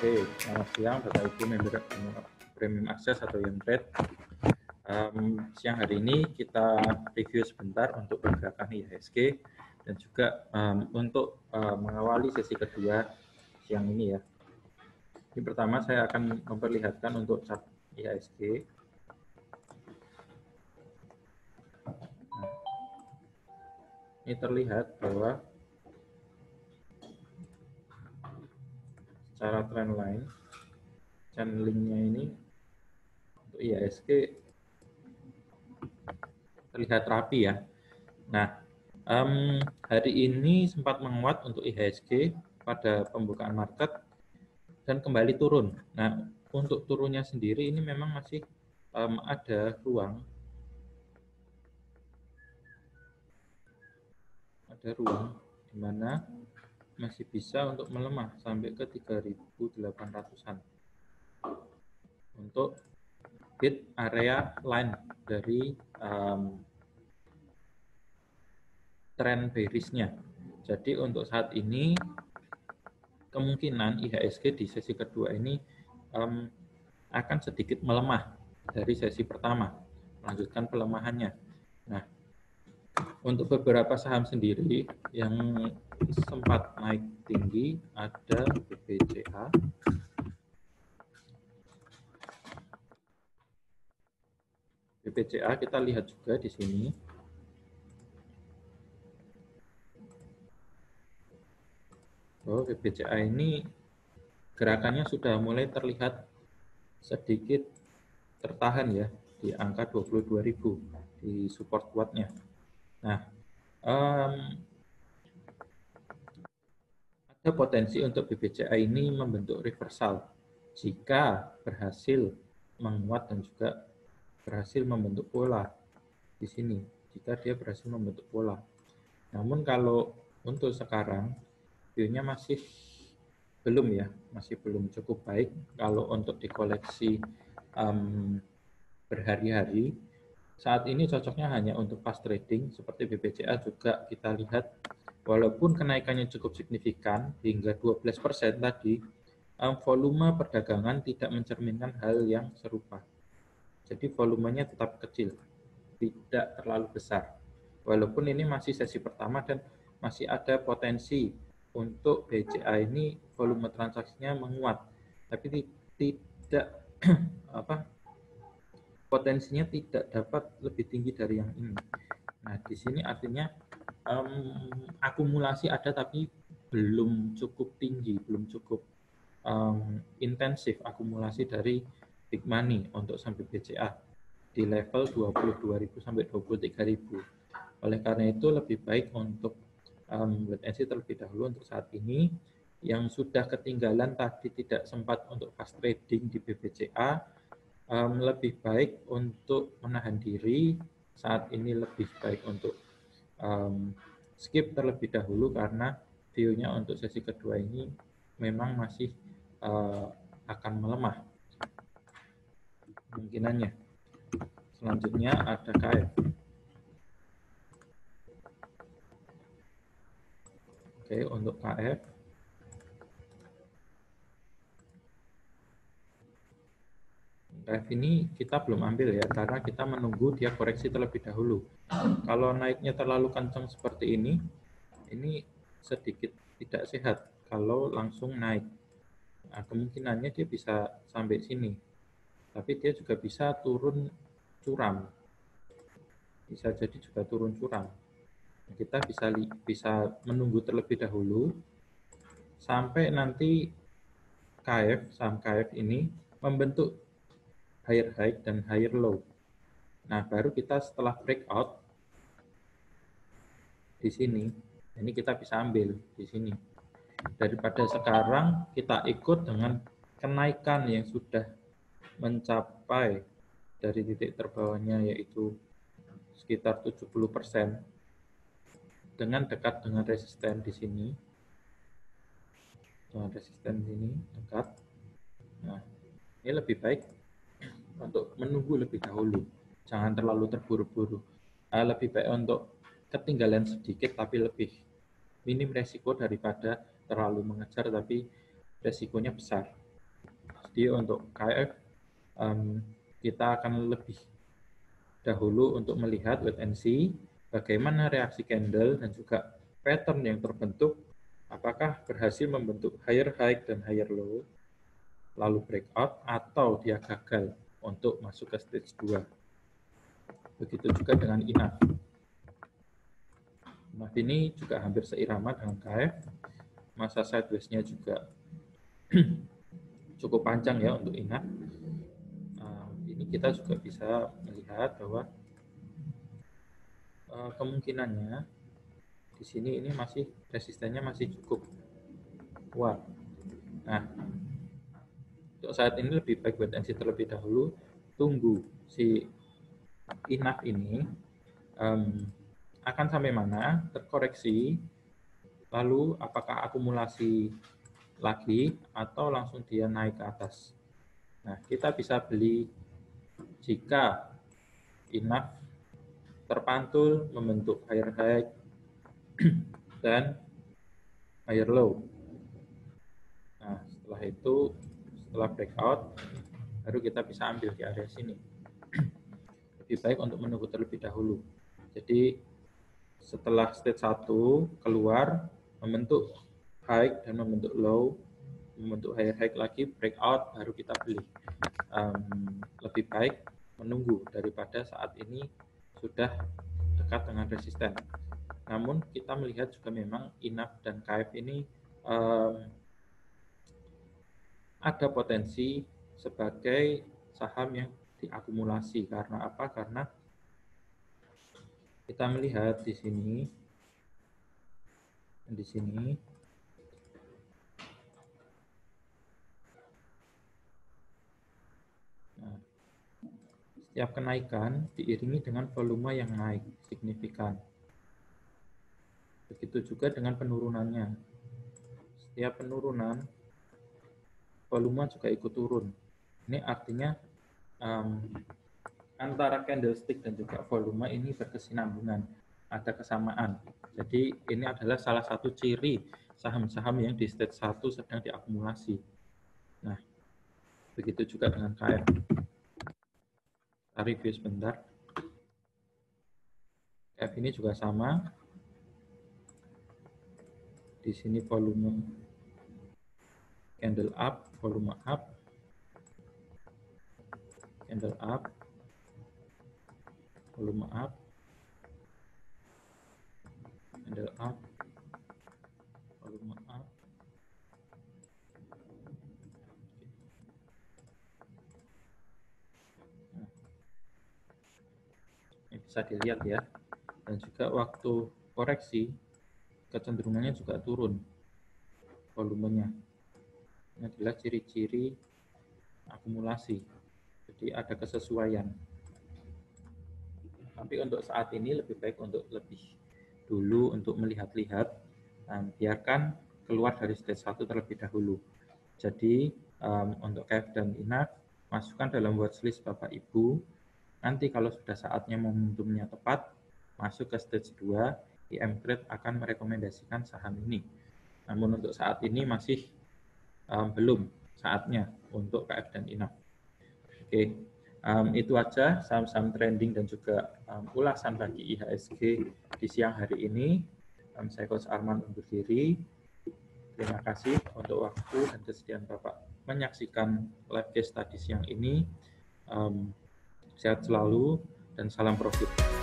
Selamat siang Bapak Ibu member Premium Access atau yang trade. Siang hari ini kita review sebentar untuk pergerakan IHSG dan juga untuk mengawali sesi kedua siang ini ya. Ini pertama saya akan memperlihatkan untuk chart IHSG. Nah, ini terlihat bahwa secara trendline channelingnya ini untuk IHSG terlihat rapi ya. Nah, hari ini sempat menguat untuk IHSG pada pembukaan market dan kembali turun. Nah, untuk turunnya sendiri ini memang masih ada ruang di mana masih bisa untuk melemah sampai ke 3.800-an untuk hit area line dari trend bearish-nya. Jadi untuk saat ini kemungkinan IHSG di sesi kedua ini akan sedikit melemah dari sesi pertama, melanjutkan pelemahannya. Nah, untuk beberapa saham sendiri yang sempat naik tinggi ada BBCA, kita lihat juga di sini. Oh, BBCA ini gerakannya sudah mulai terlihat sedikit tertahan ya di angka 22.000 di support kuatnya. Nah, ada potensi untuk BBCA ini membentuk reversal jika berhasil menguat dan juga berhasil membentuk pola di sini. Jika dia berhasil membentuk pola. Namun kalau untuk sekarang view-nya masih belum ya, masih belum cukup baik kalau untuk dikoleksi berhari-hari. Saat ini cocoknya hanya untuk fast trading seperti BBCA juga kita lihat walaupun kenaikannya cukup signifikan hingga 12% tadi, volume perdagangan tidak mencerminkan hal yang serupa. Jadi volumenya tetap kecil, tidak terlalu besar. Walaupun ini masih sesi pertama dan masih ada potensi untuk BCA ini volume transaksinya menguat, tapi tidak potensinya tidak dapat lebih tinggi dari yang ini. Nah, di sini artinya akumulasi ada tapi belum cukup tinggi, belum cukup intensif akumulasi dari big money untuk sampai BCA di level 22.000 sampai 23.000. Oleh karena itu lebih baik untuk wait and see terlebih dahulu untuk saat ini. Yang sudah ketinggalan tadi tidak sempat untuk fast trading di BBCA, lebih baik untuk menahan diri. Saat ini lebih baik untuk skip terlebih dahulu karena view-nya untuk sesi kedua ini memang masih akan melemah kemungkinannya. Selanjutnya ada KF. Oke, untuk KF ini kita belum ambil ya karena kita menunggu dia koreksi terlebih dahulu. Kalau naiknya terlalu kencang seperti ini sedikit tidak sehat kalau langsung naik. Nah, kemungkinannya dia bisa sampai sini, tapi dia juga bisa turun curam. Bisa jadi juga turun curam. Kita bisa menunggu terlebih dahulu sampai nanti saham KF ini membentuk higher high dan higher low. Nah, baru kita setelah breakout di sini, ini kita bisa ambil di sini. Daripada sekarang kita ikut dengan kenaikan yang sudah mencapai dari titik terbawahnya yaitu sekitar 70% dengan dekat dengan resisten di sini. Dengan resisten ini dekat. Nah, ini lebih baik untuk menunggu lebih dahulu, jangan terlalu terburu-buru. Lebih baik untuk ketinggalan sedikit tapi lebih minim resiko daripada terlalu mengejar tapi resikonya besar. Jadi untuk KF kita akan lebih dahulu untuk melihat wait and see bagaimana reaksi candle dan juga pattern yang terbentuk, apakah berhasil membentuk higher high dan higher low, lalu breakout, atau dia gagal untuk masuk ke stage 2. Begitu juga dengan INAF. INAF ini juga hampir seirama dengan KF, masa sideways-nya juga cukup panjang ya untuk INAF. Ini kita juga bisa melihat bahwa kemungkinannya di sini ini masih resistennya masih cukup kuat. Nah, untuk saat ini lebih baik wait and see terlebih dahulu, tunggu si INAF ini akan sampai mana, terkoreksi, lalu apakah akumulasi lagi atau langsung dia naik ke atas. Nah, kita bisa beli jika INAF terpantul membentuk higher high dan higher low. Nah, setelah itu, setelah breakout, baru kita bisa ambil di area sini. Lebih baik untuk menunggu terlebih dahulu. Jadi, setelah stage 1 keluar, membentuk high dan membentuk low, membentuk higher high lagi, breakout, baru kita beli. Lebih baik menunggu daripada saat ini sudah dekat dengan resisten. Namun kita melihat juga memang INAF dan KF ini ada potensi sebagai saham yang diakumulasi. Karena apa? Karena kita melihat di sini nah, setiap kenaikan diiringi dengan volume yang naik signifikan. Begitu juga dengan penurunannya. Setiap penurunan, volume juga ikut turun. Ini artinya antara candlestick dan juga volume ini berkesinambungan, ada kesamaan. Jadi ini adalah salah satu ciri saham-saham yang di stage 1 sedang diakumulasi. Nah, begitu juga dengan KF. Kita review sebentar. KF ini juga sama. Di sini volume candle up, volume up, candle up, volume up, candle up, volume up. Nah, ini bisa dilihat ya. Dan juga waktu koreksi, kecenderungannya juga turun volumenya. Ini adalah ciri-ciri akumulasi. Jadi ada kesesuaian. Tapi untuk saat ini lebih baik untuk lebih dulu untuk melihat-lihat, biarkan keluar dari stage 1 terlebih dahulu. Jadi untuk KF dan INAF, masukkan dalam watchlist Bapak Ibu. Nanti kalau sudah saatnya momentumnya tepat, masuk ke stage 2, IM Trade akan merekomendasikan saham ini. Namun untuk saat ini masih belum saatnya untuk KF dan INAF. Oke, itu aja saham-saham trending dan juga ulasan bagi IHSG di siang hari ini. Saya Coach Arman undur diri. Terima kasih untuk waktu dan kesediaan Bapak menyaksikan live case tadi siang ini. Sehat selalu dan salam profit.